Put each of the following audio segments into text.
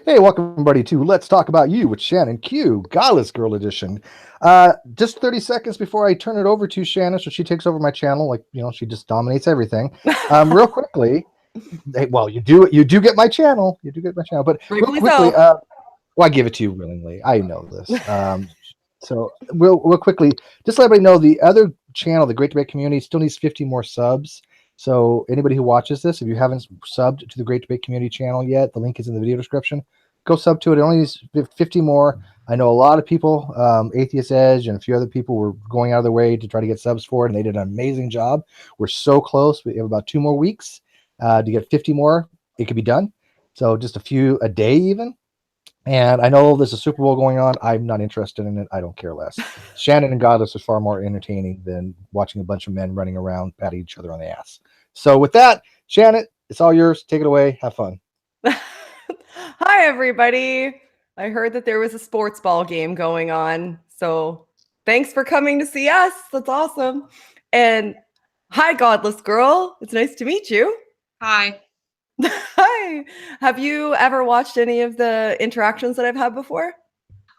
Hey, welcome everybody to Let's Talk About You with Shannon Q, Godless Girl Edition. Just 30 seconds before I turn it over to Shannon, so she takes over my channel, like she just dominates everything. Real quickly, well, you do get my channel, but real Rightfully quickly, so. well, I give it to you willingly. I know this. So real quickly, just let everybody know the other channel, the Great Debate Community, still needs 50 more subs. So anybody who watches this, if you haven't subbed to the Great Debate Community channel yet, the link is in the video description. Go sub to it. It only needs 50 more. I know a lot of people, Atheist Edge and a few other people were going out of their way to try to get subs for it, and they did an amazing job. We're so close. We have about 2 more weeks to get 50 more. It could be done. So just a few a day even. And I know there's a Super Bowl going on. I'm not interested in it. I don't care less. Shannon and Godless is far more entertaining than watching a bunch of men running around patting each other on the ass. So with that, Shannon, it's all yours. Take it away. Have fun. Hi, everybody. I heard that there was a sports ball game going on. So thanks for coming to see us. That's awesome. And hi, Godless Girl. It's nice to meet you. Hi. Hi. Have you ever watched any of the interactions that I've had before?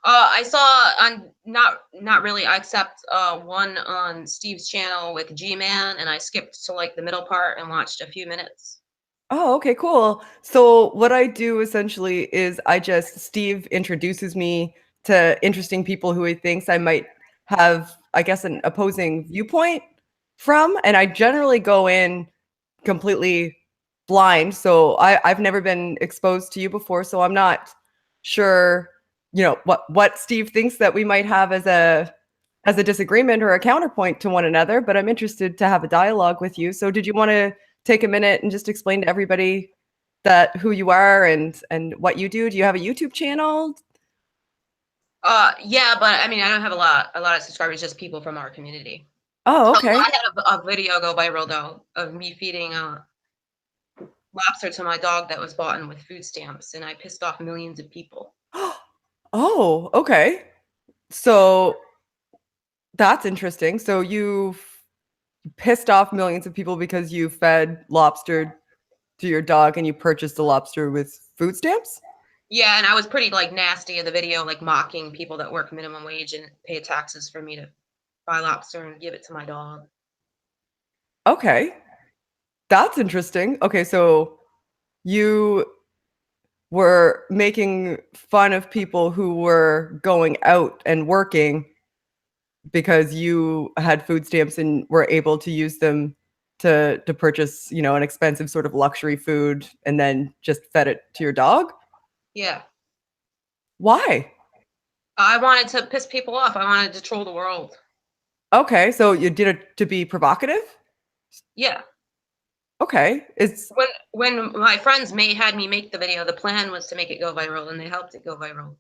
I saw on not really, except one on Steve's channel with G-Man, and I skipped to like the middle part and watched a few minutes. Oh, okay, cool. So what I do essentially is Steve introduces me to interesting people who he thinks I might have, I guess, an opposing viewpoint from. And I generally go in completely blind. So I've never been exposed to you before. So I'm not sure, what Steve thinks that we might have as a disagreement or a counterpoint to one another, but I'm interested to have a dialogue with you. So did you want to take a minute and just explain to everybody that who you are and what you do? Do you have a YouTube channel? Yeah, but I mean, I don't have a lot of subscribers, just people from our community. Oh, So okay. I had a video go viral though of me feeding lobster to my dog that was bought in with food stamps, and I pissed off millions of people. Oh, okay. So that's interesting. So you pissed off millions of people because you fed lobster to your dog and you purchased the lobster with food stamps? Yeah, and I was pretty like nasty in the video, like mocking people that work minimum wage and pay taxes for me to buy lobster and give it to my dog. Okay. That's interesting. Okay, so you were making fun of people who were going out and working because you had food stamps and were able to use them to purchase, an expensive sort of luxury food and then just fed it to your dog? Yeah. Why? I wanted to piss people off. I wanted to troll the world. Okay, so you did it to be provocative? Yeah. Okay. It's when my friends had me make the video, the plan was to make it go viral, and they helped it go viral.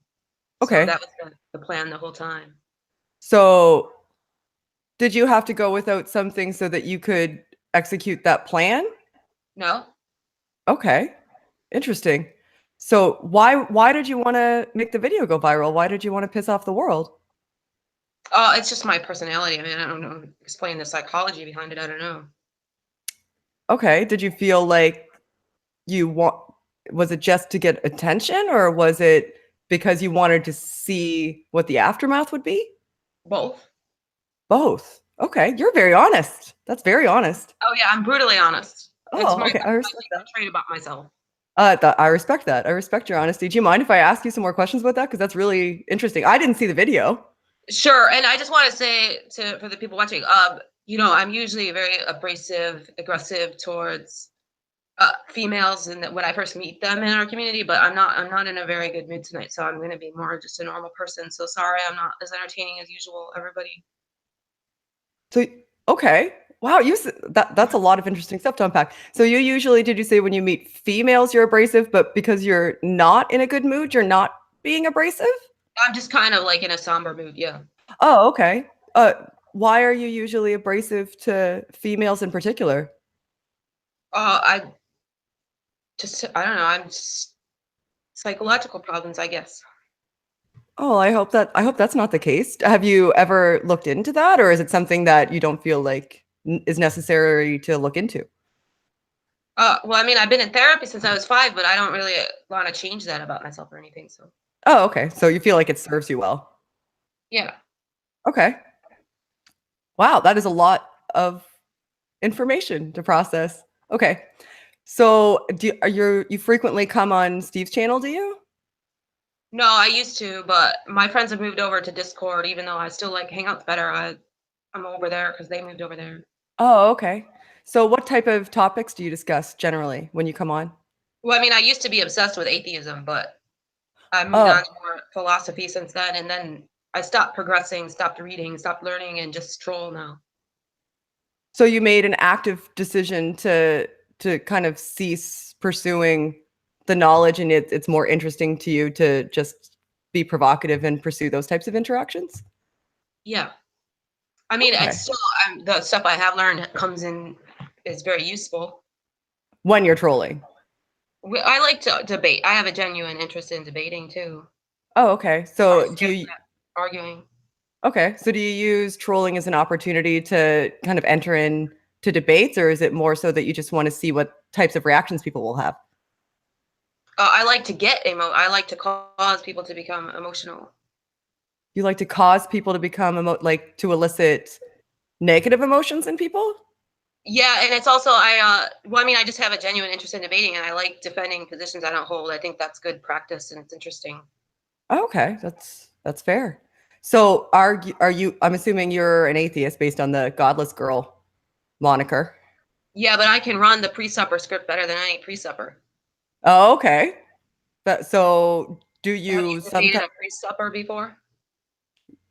So okay. that was the plan the whole time. So did you have to go without something so that you could execute that plan? No. Okay. Interesting. So why did you want to make the video go viral? Why did you want to piss off the world? It's just my personality. I mean, I don't know. Explain the psychology behind it. I don't know. Okay. Did you feel like was it just to get attention or was it because you wanted to see what the aftermath would be? Both. Both. Okay. You're very honest. That's very honest. Oh yeah, I'm brutally honest. Oh, okay. I respect that. Trait about myself. I respect that. I respect your honesty. Do you mind if I ask you some more questions about that? Because that's really interesting. I didn't see the video. Sure. And I just want to say for the people watching, I'm usually very abrasive, aggressive towards females, and when I first meet them in our community, but I'm not in a very good mood tonight, so I'm going to be more just a normal person. So sorry, I'm not as entertaining as usual, everybody. So okay, wow, that's a lot of interesting stuff to unpack. So you usually, did you say when you meet females you're abrasive, but because you're not in a good mood, you're not being abrasive? I'm just kind of like in a somber mood, yeah. Oh, okay. Why are you usually abrasive to females in particular? I don't know. I'm just psychological problems, I guess. Oh, I hope that's not the case. Have you ever looked into that, or is it something that you don't feel like is necessary to look into? Well, I mean, I've been in therapy since I was 5, but I don't really want to change that about myself or anything. So, Oh, okay. So you feel like it serves you well. yeah. Okay. Wow, that is a lot of information to process. Okay. So you frequently come on Steve's channel, do you? No, I used to, but my friends have moved over to Discord, even though I still like Hangouts better. I'm over there because they moved over there. Oh, okay. So what type of topics do you discuss generally when you come on? Well, I mean, I used to be obsessed with atheism, but I moved on Oh, to more philosophy since then, and then I stopped progressing, stopped reading, stopped learning, and just stroll now. so you made an active decision to kind of cease pursuing the knowledge, and it's more interesting to you to just be provocative and pursue those types of interactions? Yeah. I mean, it's Okay. still the stuff I have learned comes in is very useful. When you're trolling. I like to debate. I have a genuine interest in debating too. Oh, okay. I'm So just getting that arguing. okay. So do you use trolling as an opportunity to kind of enter in to debates, or is it more so that you just want to see what types of reactions people will have? I like to I like to cause people to become emotional. You like to cause people to become like to elicit negative emotions in people? Yeah, and it's also well, I mean, I just have a genuine interest in debating, and I like defending positions I don't hold. I think that's good practice, and it's interesting. Okay, that's fair. So are you I'm assuming you're an atheist based on the Godless girl moniker. Yeah, but I can run the pre-supper script better than any pre-supper. Oh, okay. So do Have you you debated sometimes a pre-supper before?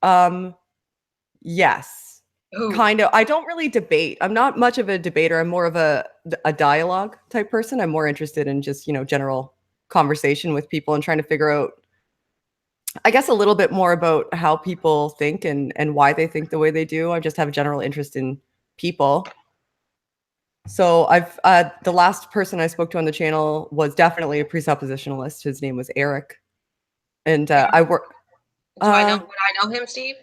um yes. Who? Kind of. I don't really debate. I'm not much of a debater. I'm more of a dialogue type person. I'm more interested in just, general conversation with people and trying to figure out, I guess, a little bit more about how people think and why they think the way they do. I just have a general interest in people. So I've the last person I spoke to on the channel was definitely a presuppositionalist. His name was Eric, and I work. Do I know? Uh, Would I know him, Steve?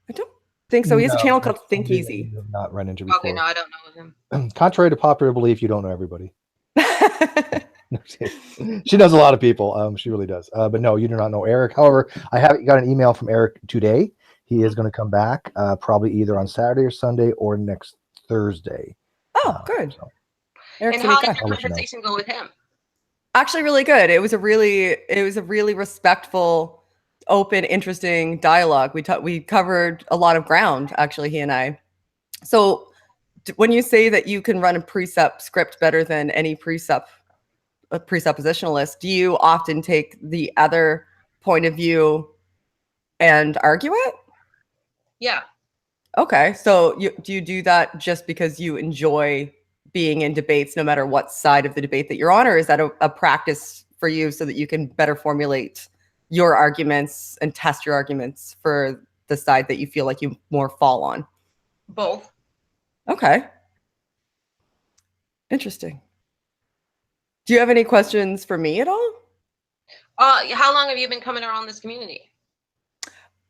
I don't think so. He has a No, channel that's called Think somebody that Easy. you have not run into Okay, before. no, I don't know him. Contrary to popular belief, you don't know everybody. She knows a lot of people. She really does. But no, you do not know Eric. However, I have got an email from Eric today. He is going to come back probably either on Saturday or Sunday or next Thursday. Oh, good. So Eric's And a how neat did guy. your I'll let you know. conversation go with him? Actually, really good. It was a really respectful, open, interesting dialogue. We covered a lot of ground, actually, he and I. So when you say that you can run a precept script better than any a presuppositionalist, do you often take the other point of view and argue it? Yeah. Okay. So do you do that just because you enjoy being in debates, no matter what side of the debate that you're on, or is that a practice for you so that you can better formulate your arguments and test your arguments for the side that you feel like you more fall on? Both. Okay. Interesting. Do you have any questions for me at all? How long have you been coming around this community?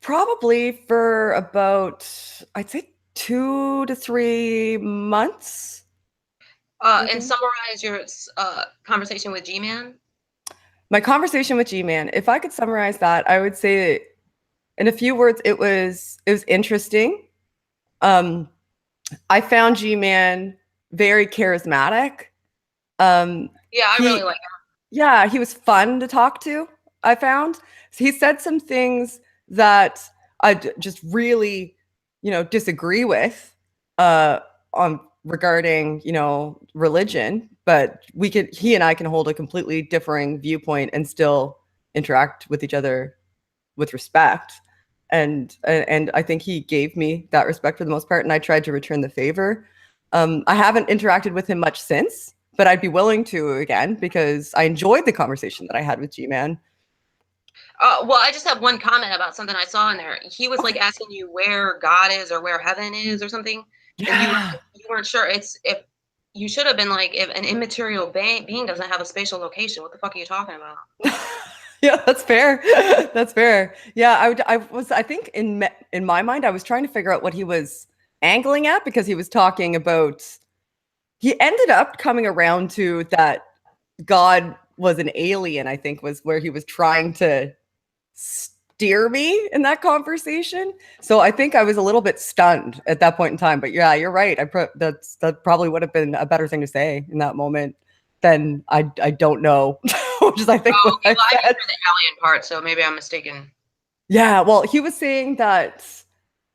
Probably for about, I'd say 2 to 3 months. And summarize your conversation with G-Man. My conversation with G-Man, if I could summarize that, I would say in a few words, it was interesting. I found G-Man very charismatic. Yeah, I really He like Yeah, he was fun to talk to, I found. He said some things that I just really, disagree with on regarding, religion, but he and I can hold a completely differing viewpoint and still interact with each other with respect. And I think he gave me that respect for the most part, and I tried to return the favor. I haven't interacted with him much since, but I'd be willing to again because I enjoyed the conversation that I had with G-Man. well, I just have one comment about something I saw in there. He was like Okay. asking you where God is or where heaven is or something, and Yeah. you weren't sure. It's if you should have been like, if an immaterial being doesn't have a spatial location, what the fuck are you talking about? Yeah, that's fair. That's fair. Yeah, I think in my mind I was trying to figure out what he was angling at because he was talking about he ended up coming around to that God was an alien, I think was where he was trying to steer me in that conversation. So I think I was a little bit stunned at that point in time. But yeah, you're right. That probably would have been a better thing to say in that moment than I don't know, which is I think Oh, what I well, I said. remember the alien part, so maybe I'm mistaken. Yeah, well, he was saying that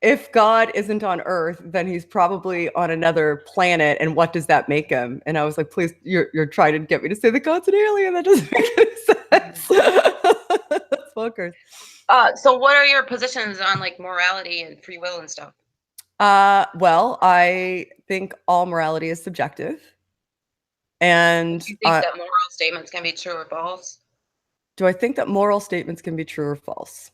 if God isn't on Earth, then he's probably on another planet. And what does that make him? And I was like, please, you're trying to get me to say that God's an alien. That doesn't make any sense. That's bonkers. So what are your positions on like morality and free will and stuff? Well, I think all morality is subjective. And Do you think that moral statements can be true or false? do I think that moral statements can be true or false?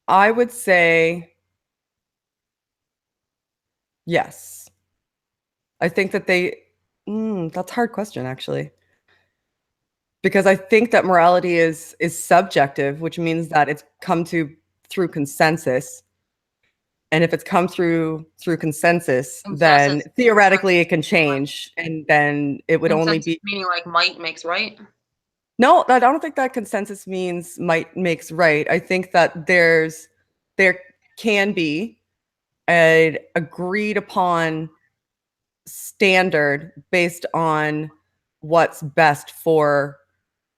I would say yes. I think that that's a hard question, actually. Because I think that morality is subjective, which means that it's come to through consensus. And if it's come through consensus, then theoretically it can change, and then it would only be meaning like might makes right. No, I don't think that consensus means might makes right. I think that there can be an agreed upon standard based on what's best for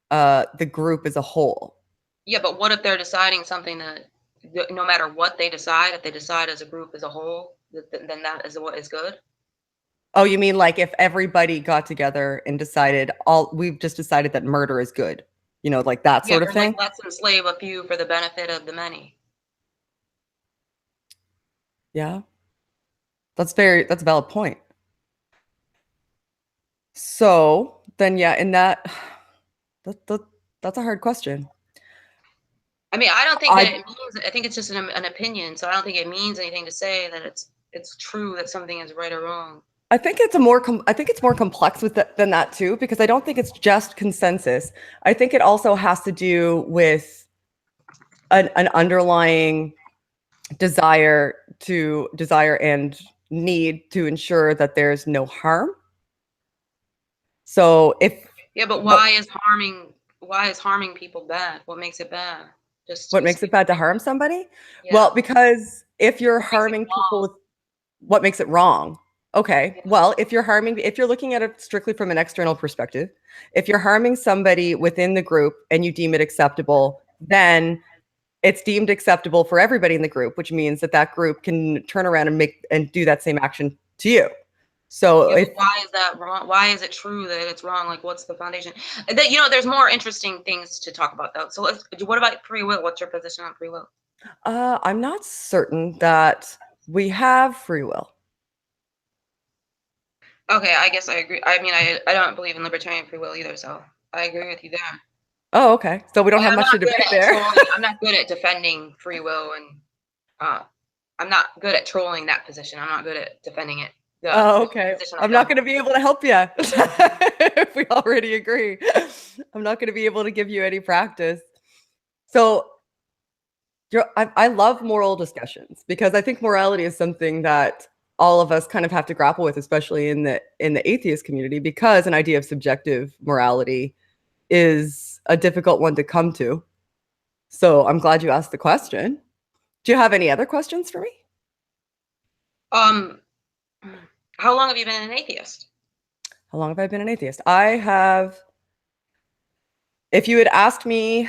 the group as a whole. Yeah, but what if they're deciding something that no matter what they decide, if they decide as a group as a whole, then that is what is good? Oh, you mean like if everybody got together and decided we've just decided that murder is good, like that sort of thing? Like let's enslave a few for the benefit of the many. Yeah. That's a valid point. So then, yeah, in that's a hard question. I mean, I don't think that it means, I think it's just an opinion. So I don't think it means anything to say that it's true that something is right or wrong. I think it's more complex than that too, because I don't think it's just consensus. I think it also has to do with an underlying desire and need to ensure that there's no harm. So but why is harming people bad? What makes it bad? What makes it bad to harm somebody? Yeah. Well, because if you're harming people, what makes it wrong? Okay. Yeah. Well, if you're looking at it strictly from an external perspective, if you're harming somebody within the group and you deem it acceptable, then it's deemed acceptable for everybody in the group, which means that group can turn around and do that same action to you. So why is that wrong? Why is it true that it's wrong? Like, what's the foundation? There's more interesting things to talk about though. So what about free will? What's your position on free will? I'm not certain that we have free will. Okay, I guess I agree. I mean, I don't believe in libertarian free will either, so I agree with you there. Oh, okay. So we don't have much to debate there. I'm not good at defending free will, and I'm not good at trolling that position. I'm not good at defending it. Okay. I'm not going to be able to help you if we already agree. I'm not going to be able to give you any practice. So I love moral discussions because I think morality is something that all of us kind of have to grapple with, especially in the atheist community, because an idea of subjective morality is a difficult one to come to. So I'm glad you asked the question. Do you have any other questions for me? How long have you been an atheist? How long have I been an atheist? If you had asked me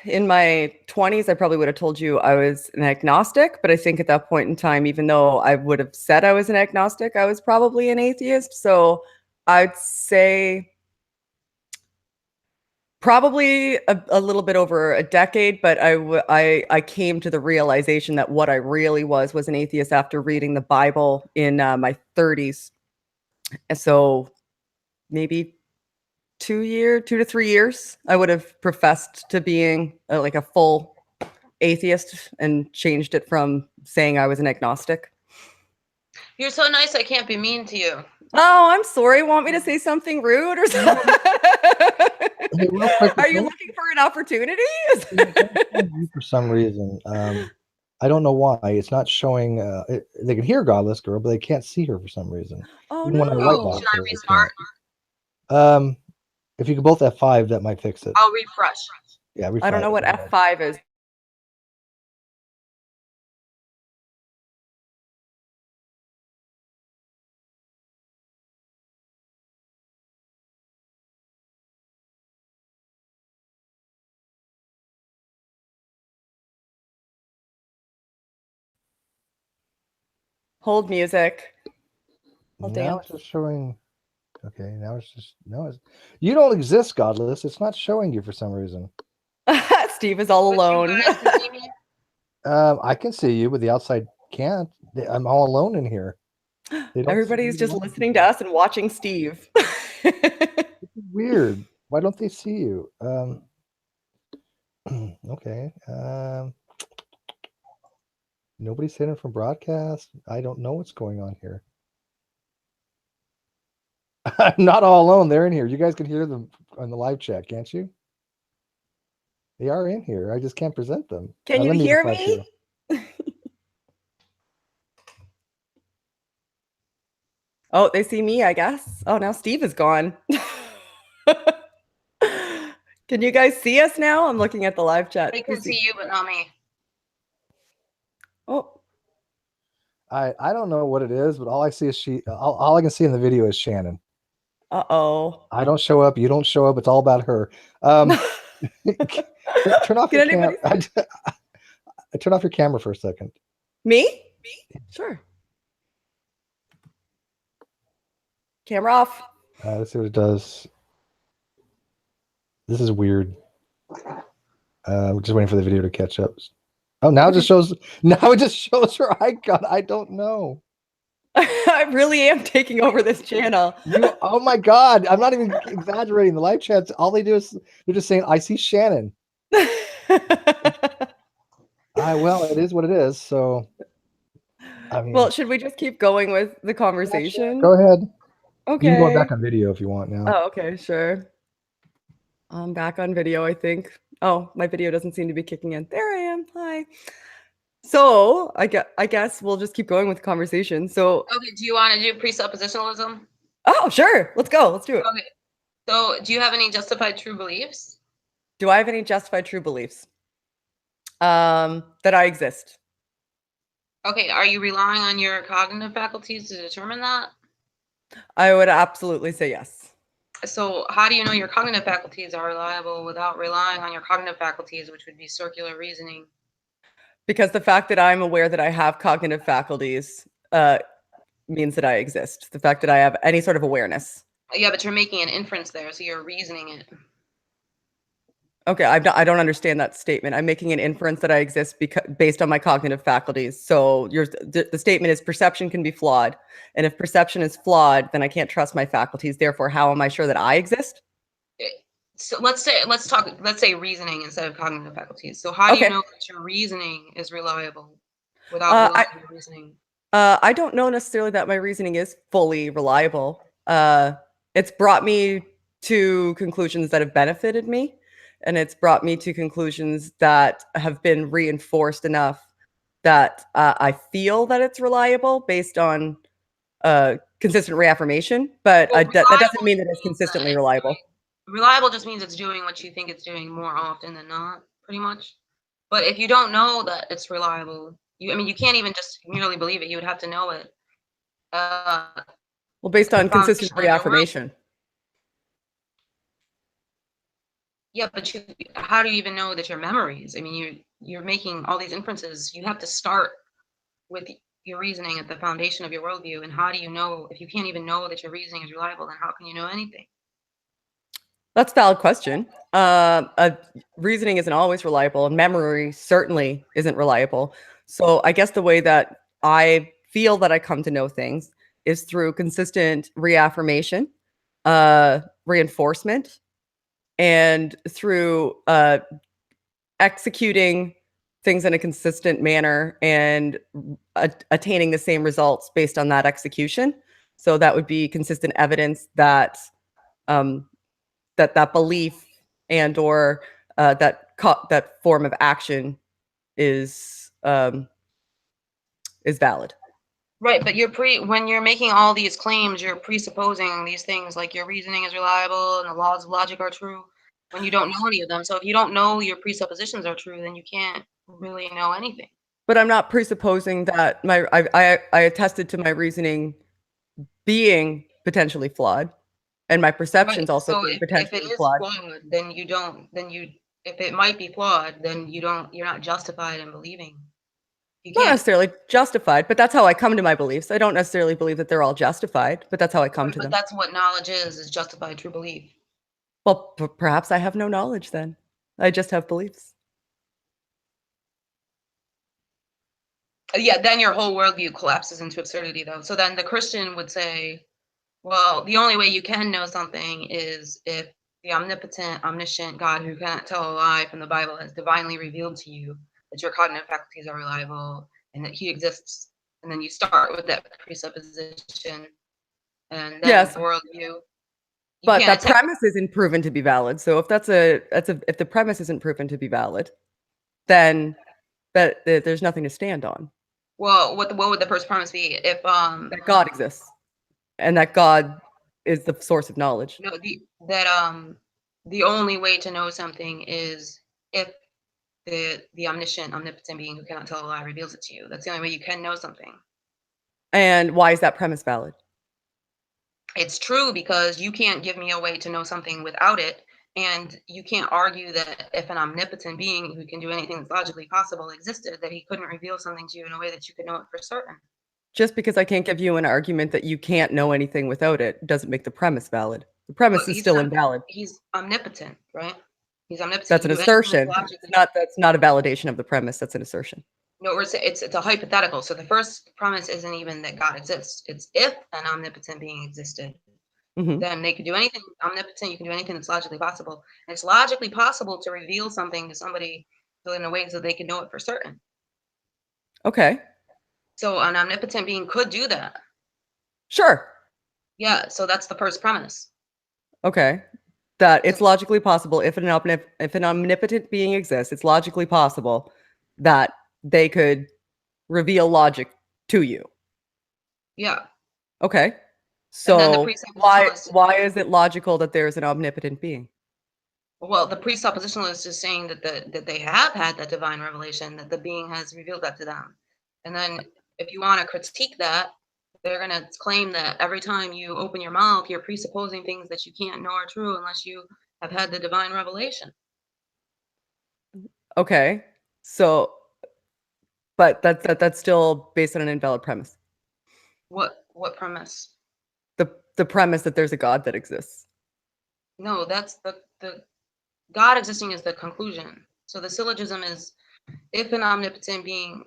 in my 20s, I probably would have told you I was an agnostic, but I think at that point in time, even though I would have said I was an agnostic, I was probably an atheist. So I'd say probably a little bit over a decade, but I came to the realization that what I really was an atheist after reading the Bible in my 30s. And so maybe 2 to 3 years, I would have professed to being like a full atheist and changed it from saying I was an agnostic. You're so nice, I can't be mean to you. Oh, I'm sorry. Want me to say something rude or something? Are you looking for an opportunity? For some reason. I don't know why it's not showing. They can hear Godless Girl, but they can't see her for some reason. Oh Even when I no. white Oh, box should I her, they restart? can't. If you could both F5, that might fix it. I'll refresh. Yeah, I don't know what F5 is. Hold music. I'll Now dance. it's just showing. Okay, now it's just no. You don't exist, Godless. It's not showing you for some reason. Steve is all But you alone. guys can see me? I can see you, but the outside can't. I'm all alone in here. They don't see Everybody's the just other listening to people. us and watching Steve. Weird. Why don't they see you? Okay. Nobody's hidden from broadcast. I don't know what's going on here. I'm not all alone. They're in here. You guys can hear them on the live chat, can't you? They are in here. I just can't present them. Can you Let me hear F5 me? too. Oh, they see me, I guess. Oh, now Steve is gone. Can you guys see us now? I'm looking at the live chat. They can see you, but not me. Oh, I don't know what it is, but all I see is all I can see in the video is Shannon. uh-oh. I don't show up. You don't show up. It's all about her. Turn off Can your camera. anybody Turn off your camera for a second. Me? Sure. Camera off. Let's see what it does. This is weird. We're just waiting for the video to catch up. Oh, now it just shows. Now it just shows her icon. I don't know. I really am taking over this channel. Oh my God! I'm not even exaggerating. The live chats. All they do is they're just saying, "I see Shannon." Well, it is what it is. So, I mean, well, should we just keep going with the conversation? go ahead. Okay. You can go back on video if you want now. Oh, okay, sure. I'm back on video, I think. Oh, my video doesn't seem to be kicking in. There I am. Hi. So I guess we'll just keep going with the conversation. So Okay, do you want to do presuppositionalism? oh, sure. Let's go. Let's do it. Okay. So, do you have any justified true beliefs? Do I have any justified true beliefs? That I exist. Okay, are you relying on your cognitive faculties to determine that? I would absolutely say yes. So, how do you know your cognitive faculties are reliable without relying on your cognitive faculties, which would be circular reasoning? Because the fact that I'm aware that I have cognitive faculties means that I exist. The fact that I have any sort of awareness. Yeah, but you're making an inference there, so you're reasoning it. Okay, I don't understand that statement. I'm making an inference that I exist based on my cognitive faculties. So the statement is perception can be flawed. And if perception is flawed, then I can't trust my faculties. Therefore, how am I sure that I exist? So let's say reasoning instead of cognitive faculties. So how do you know that your reasoning is reliable without relying on your reasoning? I don't know necessarily that my reasoning is fully reliable. It's brought me to conclusions that have benefited me, and it's brought me to conclusions that have been reinforced enough that I feel that it's reliable based on consistent reaffirmation. But that doesn't mean that it's consistently reliable. Reliable just means it's doing what you think it's doing more often than not, pretty much. But if you don't know that it's reliable, you can't even just merely believe it. You would have to know it. Well, based on consistent reaffirmation. Yeah, but how do you even know that your memories? I mean, you're making all these inferences. You have to start with your reasoning at the foundation of your worldview. And how do you know if you can't even know that your reasoning is reliable? Then how can you know anything? That's a valid question. Reasoning isn't always reliable, and memory certainly isn't reliable. So I guess the way that I feel that I come to know things is through consistent reaffirmation, reinforcement, and through executing things in a consistent manner and attaining the same results based on that execution. So that would be consistent evidence that that belief and or that form of action is is valid. Right, but when you're making all these claims, you're presupposing these things like your reasoning is reliable and the laws of logic are true when you don't know any of them. So if you don't know your presuppositions are true, then you can't really know anything. But I'm not presupposing that I attested to my reasoning being potentially flawed, and my perceptions Right. also So being if it potentially is flawed. flawed, then you don't, if it might be flawed, then you're not justified in believing. You Not can't, necessarily justified, but that's how I come to my beliefs. I don't necessarily believe that they're all justified, but that's how I come to but them. that's what knowledge is justified true belief. Well, perhaps I have no knowledge then. I just have beliefs. Yeah, then your whole worldview collapses into absurdity, though. So then the Christian would say, well, the only way you can know something is if the omnipotent, omniscient God who cannot tell a lie from the Bible has divinely revealed to you that your cognitive faculties are reliable and that he exists. And then you start with that presupposition and then Yes, the worldview. You but can't that attack. premise isn't proven to be valid. So if if the premise isn't proven to be valid, then there's nothing to stand on. Well, what would the first premise be if That God exists, and that God is the source of knowledge. no the only way to know something is if the omniscient, omnipotent being who cannot tell a lie reveals it to you. That's the only way you can know something. And why is that premise valid? It's true because you can't give me a way to know something without it. And you can't argue that if an omnipotent being who can do anything that's logically possible existed, that he couldn't reveal something to you in a way that you could know it for certain. Just because I can't give you an argument that you can't know anything without it doesn't make the premise valid. The premise But is still invalid. he's omnipotent, right? He's omnipotent. That's He an can do anything assertion. that's logically That's not a validation of the premise. That's an assertion. No, it's a hypothetical. So the first premise isn't even that God exists. It's if an omnipotent being existed, Mhm. then they could do anything. Omnipotent, you can do anything that's logically possible. And it's logically possible to reveal something to somebody in a way so they can know it for certain. Okay. So an omnipotent being could do that. Sure. Yeah. So that's the first premise. Okay. That it's logically possible if an omnipotent being exists, it's logically possible that they could reveal logic to you. Yeah. Okay. And then the So why is it logical that there's an omnipotent being? Well, the presuppositionalist is saying that they have had that divine revelation, that the being has revealed that to them. And then if you want to critique that, they're going to claim that every time you open your mouth, you're presupposing things that you can't know are true unless you have had the divine revelation. Okay. So but that's still based on an invalid premise. What premise? The premise that there's a God that exists. No, that's the God existing is the conclusion. So the syllogism is if an omnipotent being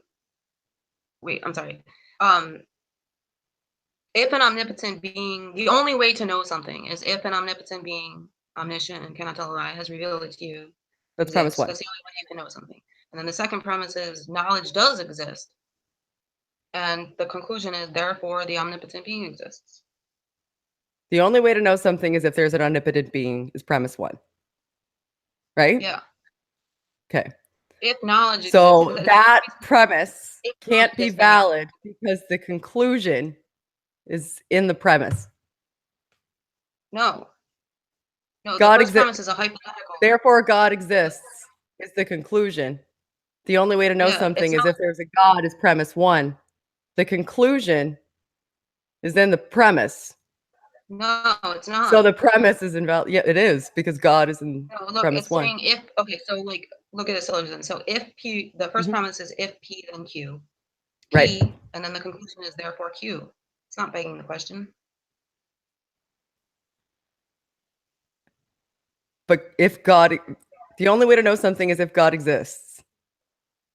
if an omnipotent being, the only way to know something is if an omnipotent being, omniscient and cannot tell a lie, has revealed it to you. That's premise one. That's the only way you can know something. And then the second premise is knowledge does exist. And the conclusion is therefore the omnipotent being exists. The only way to know something is if there's an omnipotent being is premise one. Right? Yeah. Okay. If knowledge so exists, that premise can't be valid because the conclusion is in the premise. No, God the first premise is a hypothetical. Therefore, God exists is the conclusion. The only way to know something is if there's a God is premise one. The conclusion is then the premise. No, it's not. So the premise is invalid. Yeah, it is because God is in premise one. Saying if, okay, so like, look at the syllogism. So if P, the first premise is if P, then Q. P, right. And then the conclusion is therefore Q. It's not begging the question. But if God, the only way to know something is if God exists.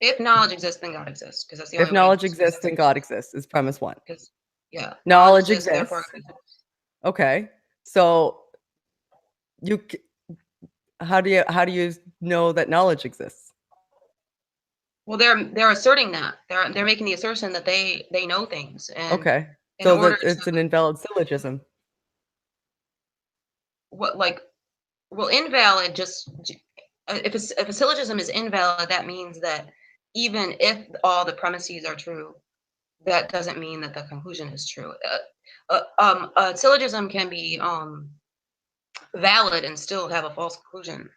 If knowledge exists, then God exists. Because that's the only If knowledge exists, then God exists is premise one. Yeah. Knowledge exists. Okay. So how do you know that knowledge exists? Well, they're asserting that. They're making the assertion that they know things. And okay. So it's an invalid syllogism. What invalid just if a syllogism is invalid, that means that even if all the premises are true, that doesn't mean that the conclusion is true. A syllogism can be valid and still have a false conclusion.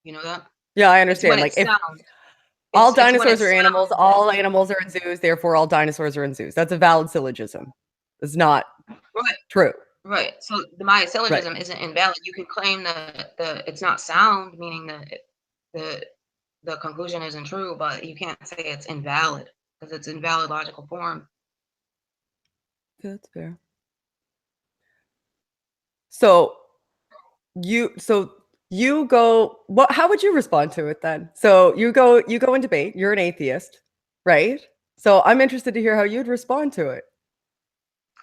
You know that? Yeah, I It's when understand. Like it if sounds. all It's when it dinosaurs are animals, sounds. all animals are in zoos, therefore all dinosaurs are in zoos. That's a valid syllogism. It's not Right. true. Right. So my Right. syllogism isn't invalid. You can claim that it's not sound, meaning that the conclusion isn't true, but you can't say it's invalid because it's invalid logical form. That's fair. So you go how would you respond to it then? So you go and debate, you're an atheist, right? So I'm interested to hear how you'd respond to it.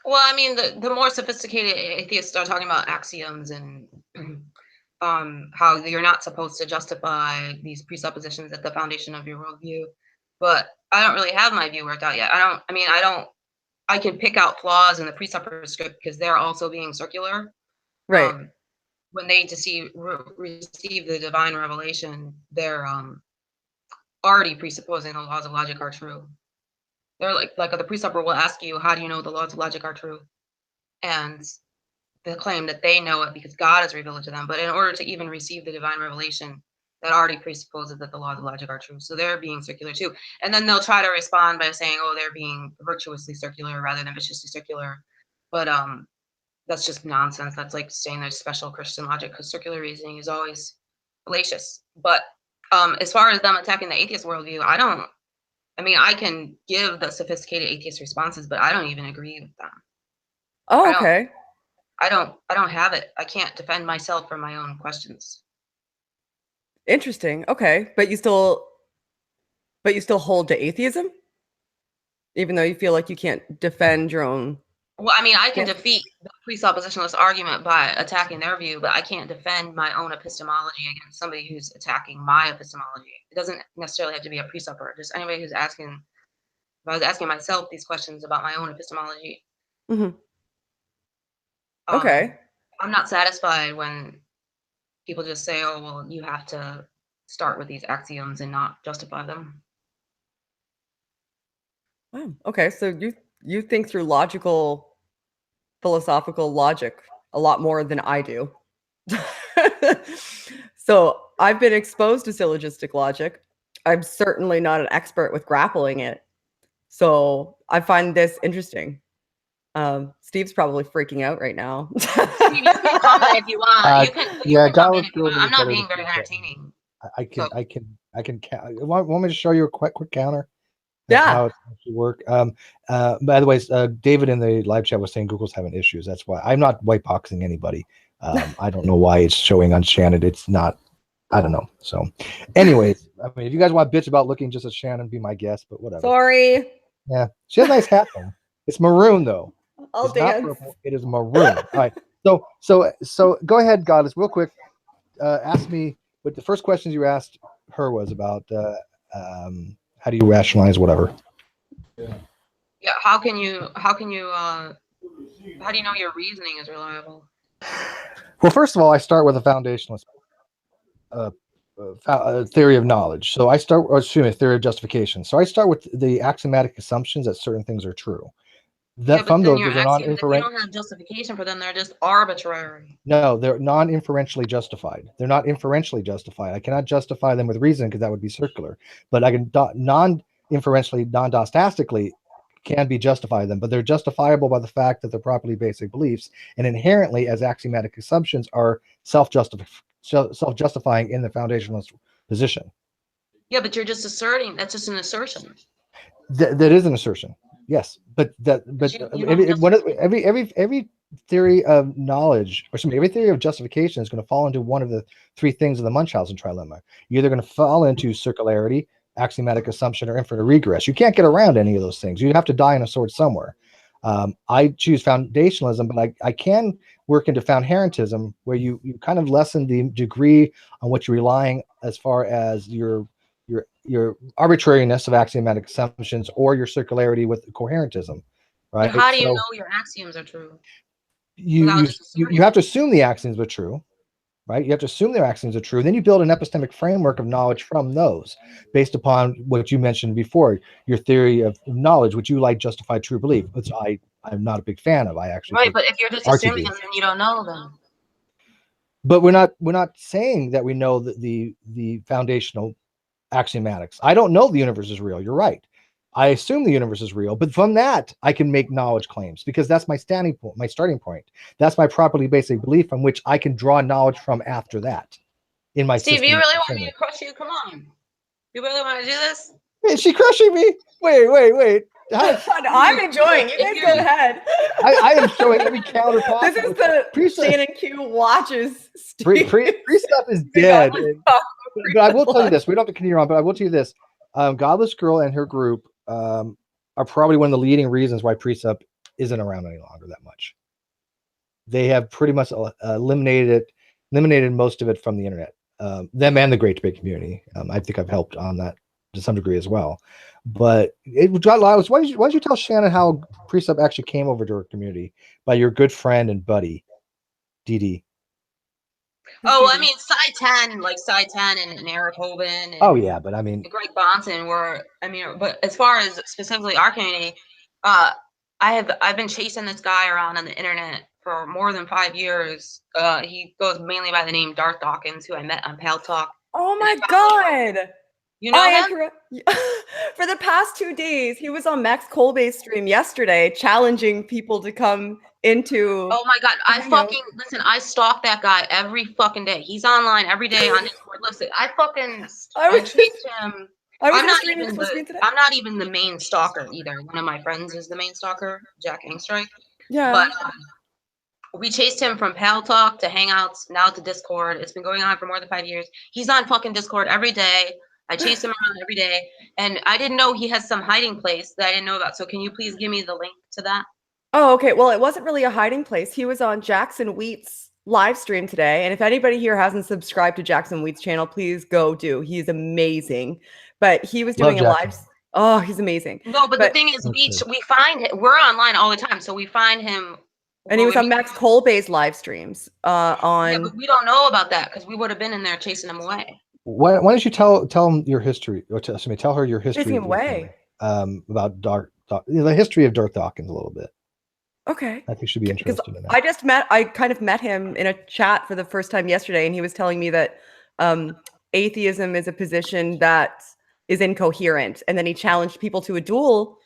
Well, I mean, the more sophisticated atheists are talking about axioms and how you're not supposed to justify these presuppositions at the foundation of your worldview. But I don't really have my view worked out yet. I can pick out flaws in the presuppository because they're also being circular. Right. When they receive the divine revelation, they're already presupposing the laws of logic are true. They're like the presupper will ask you, how do you know the laws of logic are true? And they claim that they know it because God has revealed it to them. But in order to even receive the divine revelation, that already presupposes that the laws of logic are true. So they're being circular too. And then they'll try to respond by saying, oh, they're being virtuously circular rather than viciously circular. But that's just nonsense. That's like saying there's special Christian logic because circular reasoning is always fallacious. But as far as them attacking the atheist worldview, I can give the sophisticated atheist responses, but I don't even agree with them. Oh, okay. I don't have it. I can't defend myself from my own questions. Interesting. Okay. But you still hold to atheism? Even though you feel like you can't defend your own. Well, I can defeat the presuppositionalist argument by attacking their view, but I can't defend my own epistemology against somebody who's attacking my epistemology. It doesn't necessarily have to be a presupper. Just anybody who's asking. If I was asking myself these questions about my own epistemology, Okay. I'm not satisfied when people just say, "Oh, well, you have to start with these axioms and not justify them." Wow. Okay. So you think through logical, philosophical logic a lot more than I do. So I've been exposed to syllogistic logic. I'm certainly not an expert with grappling it. So I find this interesting. Steve's probably freaking out right now. You can comment if you want. You can comment if you want. I'm not being very entertaining. I can. Want me to show you a quick counter? Yeah. How it actually work. By the way, David in the live chat was saying Google's having issues. That's why I'm not white boxing anybody. I don't know why it's showing on Shannon. It's not. I don't know. So, anyways, if you guys want to bitch about looking just as Shannon, be my guest. But whatever. Sorry. Yeah, she has a nice hat though. It's maroon though. I'll dance. Not purple. It is maroon. All right. So go ahead, Godless, real quick. Ask me what the first questions you asked her was about. How do you rationalize whatever? Yeah. How do you know your reasoning is reliable? Well, first of all, I start with a foundationalist theory of knowledge. So a theory of justification. So I start with the axiomatic assumptions that certain things are true. That from those, they're non-inferential. You don't have justification for them. They're just arbitrary. No, they're non-inferentially justified. They're not inferentially justified. I cannot justify them with reason because that would be circular. But I can non-inferentially, non-dostastically can be justified them. But they're justifiable by the fact that they're properly basic beliefs and inherently, as axiomatic assumptions, are self-justifying in the foundationalist position. Yeah, but you're just asserting. That's just an assertion. That is an assertion. Yes, but every theory of knowledge, or every theory of justification is going to fall into one of the three things of the Munchausen trilemma. You're either going to fall into circularity, axiomatic assumption, or infinite regress. You can't get around any of those things. You have to die on a sword somewhere. I choose foundationalism, but I can work into foundherentism, where you kind of lessen the degree on which you're relying as far as your arbitrariness of axiomatic assumptions or your circularity with coherentism, right? But how do you know your axioms are true? You have to assume the axioms are true, right? You have to assume their axioms are true. Then you build an epistemic framework of knowledge from those, based upon what you mentioned before, your theory of knowledge, which you like justified true belief, which I'm not a big fan of. I actually Right, think but if you're just hard to assuming do. them, then you don't know them. But we're not saying that we know the foundational axiomatics. I don't know the universe is real. You're right. I assume the universe is real, but from that I can make knowledge claims because that's my standing point, my starting point. That's my properly basic belief from which I can draw knowledge from after that. In my Steve, system, you really want me to crush you? Come on. You really want to do this? is she crushing me? Wait. I'm enjoying. You guys go ahead. I am showing every counter This possible. is the Precept- Shannon Q watches. Precept is dead. But I will tell you this. We don't have to continue on, but I will tell you this. Godless Girl and her group are probably one of the leading reasons why Precept isn't around any longer that much. They have pretty much eliminated most of it from the internet. Them and the Great Debate community. I think I've helped on that to some degree as well. But why don't you tell Shannon how Precept actually came over to her community by your good friend and buddy, DD? Oh, I mean, Side 10 and Eric Hoban. And Oh yeah, but I mean, Greg Bonson were. I mean, but as far as specifically our community, I've been chasing this guy around on the internet for more than 5 years. He goes mainly by the name Darth Dawkins, who I met on Pal Talk. Oh my God. You know him? For the past 2 days, he was on Max Kolbe's stream yesterday, challenging people to come into. Oh my God! I stalk that guy every fucking day. He's online every day on Discord. Listen, I chased him. I'm not even the main stalker either. One of my friends is the main stalker, Jack Angstrike. Yeah. But we chased him from Pal Talk to Hangouts, now to Discord. It's been going on for more than 5 years. He's on fucking Discord every day. I chase him around every day, and I didn't know he has some hiding place that I didn't know about. So can you please give me the link to that? Oh, okay. Well, it wasn't really a hiding place. He was on Jackson Wheat's live stream today. And if anybody here hasn't subscribed to Jackson Wheat's channel, please go do. He's amazing. But he was doing a live. Oh, he's amazing. No, but the thing is, we find him. We're online all the time, so we find him. And he was on Max Kolbe's live streams. On. Yeah, but we don't know about that because we would have been in there chasing him away. Why don't you tell him your history, or tell her your history away. About the history of Darth Dawkins a little bit. Okay. I think she'd be interested in that. I kind of met him in a chat for the first time yesterday, and he was telling me that atheism is a position that is incoherent. And then he challenged people to a duel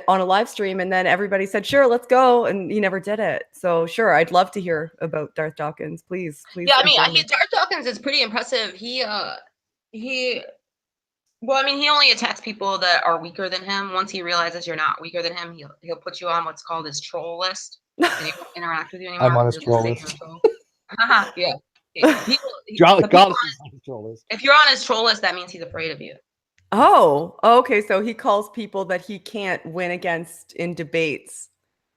on a live stream, and then everybody said, sure, let's go. And he never did it. So sure, I'd love to hear about Darth Dawkins. Please. Yeah, I mean, Darth Dawkins is pretty impressive. He only attacks people that are weaker than him. Once he realizes you're not weaker than him, he'll put you on what's called his troll list, and he won't interact with you anymore. I'm on his troll list. Yeah. If you're on his troll list, that means he's afraid of you. Oh, okay. So he calls people that he can't win against in debates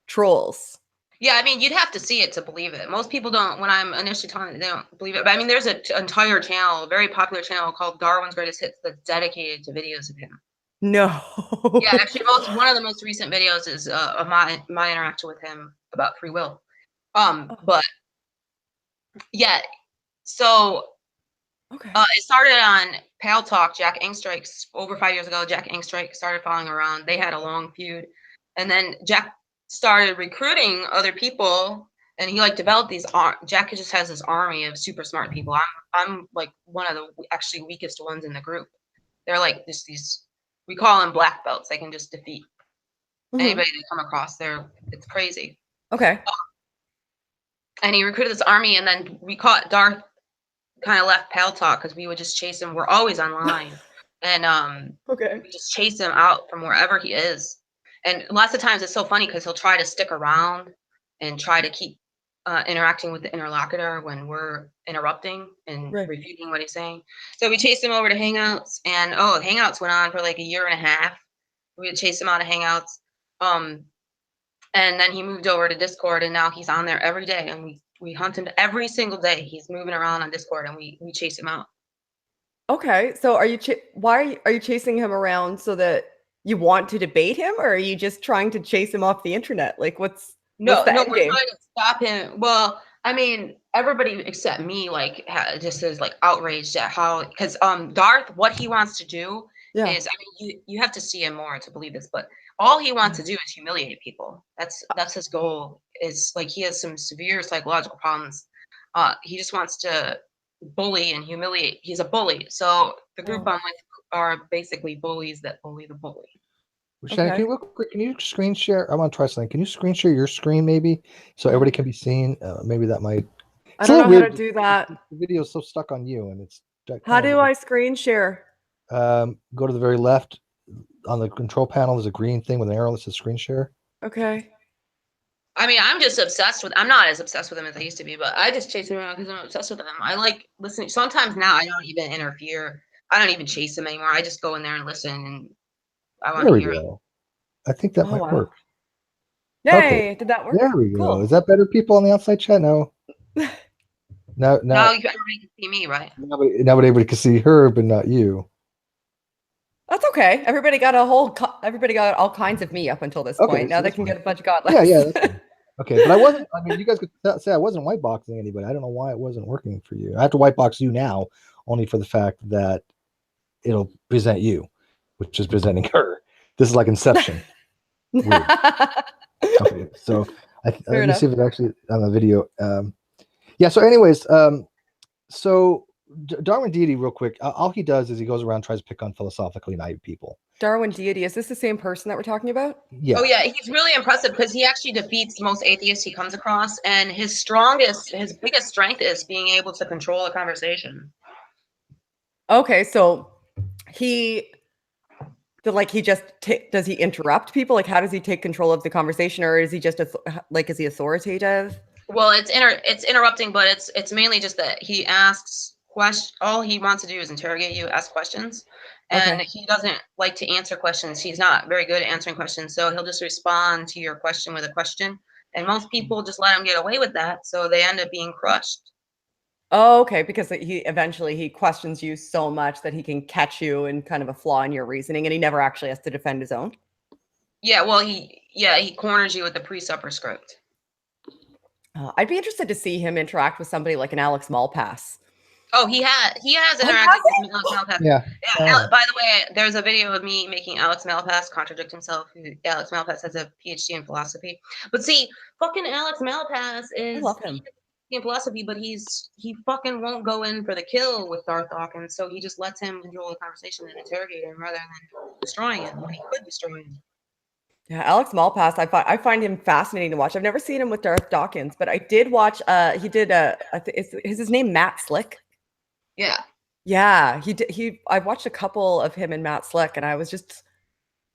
trolls. Yeah, I mean, you'd have to see it to believe it. Most people don't. When I'm initially telling them, they don't believe it. But I mean, there's an entire channel, a very popular channel called Darwin's Greatest Hits that's dedicated to videos of him. No. Yeah, actually, one of the most recent videos is of my interaction with him about free will. But yeah, so it started on Pal Talk. Jack Angstrike, over 5 years ago, Jack Angstrike started following around. They had a long feud, and then Jack started recruiting other people, and he developed these. Jack just has this army of super smart people. I'm like one of the actually weakest ones in the group. They're like just these. We call them black belts. They can just defeat anybody they come across. It's crazy. Okay. And he recruited this army, and then we caught Darth. Kind of left Pal Talk because we would just chase him. We're always online, and we just chase him out from wherever he is. And lots of times it's so funny because he'll try to stick around and try to keep interacting with the interlocutor when we're interrupting and refuting what he's saying. So we chased him over to Hangouts, and Hangouts went on for like a year and a half. We would chase him out of Hangouts, and then he moved over to Discord, and now he's on there every day, and we hunt him every single day. He's moving around on Discord, and we chase him out. Okay, so why are you chasing him around? So that you want to debate him, or are you just trying to chase him off the internet? Like, what's the end game? We're trying to stop him. Well, I mean, everybody except me like just is like outraged at how, because Darth, what he wants to do is, I mean, you have to see him more to believe this, but all he wants to do is humiliate people. That's his goal. Is like he has some severe psychological problems. He just wants to bully and humiliate. He's a bully. So the group I'm with are basically bullies that bully the bully. Shannon, can you real quick? Can you screen share? I want to try something. Can you screen share your screen maybe so everybody can be seen? Maybe that might. I don't know how to do that. The video is so stuck on you, and it's. How do I screen share? Go to the very left on the control panel. There's a green thing with an arrow that says screen share. Okay. I mean, I'm just obsessed with. I'm not as obsessed with them as I used to be, but I just chase them around because I'm obsessed with them. I like listening. Sometimes now I don't even interfere. I don't even chase them anymore. I just go in there and listen, and I want to hear it. I think that might work. Yay! Okay. Did that work? There we go. Is that better, people on the outside chat? No. No. Now everybody can see me, right? Now everybody can see her, but not you. That's okay. Everybody got all kinds of me up until this point. Now they can get a bunch of Godless. Yeah. Okay, but I wasn't. I mean, you guys could say I wasn't whiteboxing anybody. I don't know why it wasn't working for you. I have to whitebox you now, only for the fact that it'll present you, which is presenting her. This is like Inception. Okay, so let me see if it's actually on the video. Yeah. So, anyways, so Darwin Deity, real quick. All he does is he goes around and tries to pick on philosophically naive people. Darwin Deity, is this the same person that we're talking about? Yeah. Oh yeah, he's really impressive because he actually defeats most atheists he comes across, and his biggest strength is being able to control a conversation. Okay, so does he interrupt people? Like, how does he take control of the conversation, or is he just is he authoritative? Well, it's interrupting, but it's mainly just that he asks questions. All he wants to do is interrogate you, ask questions, and he doesn't like to answer questions. He's not very good at answering questions, so he'll just respond to your question with a question. And most people just let him get away with that, so they end up being crushed. Oh, okay, because he questions you so much that he can catch you in kind of a flaw in your reasoning, and he never actually has to defend his own. Yeah, well, he corners you with the pre-supper script. I'd be interested to see him interact with somebody like an Alex Malpass. Oh, he has interacted with Alex Malpass. Yeah. By the way, there's a video of me making Alex Malpass contradict himself. Alex Malpass has a PhD in philosophy, but see, fucking Alex Malpass is. I love him. In philosophy, but he fucking won't go in for the kill with Darth Dawkins, so he just lets him control the conversation and interrogate him rather than destroying him when he could destroy him. Yeah, Alex Malpass, I find him fascinating to watch. I've never seen him with Darth Dawkins, but I did watch. He did is his name Matt Slick? Yeah, he did. I watched a couple of him and Matt Slick, and I was just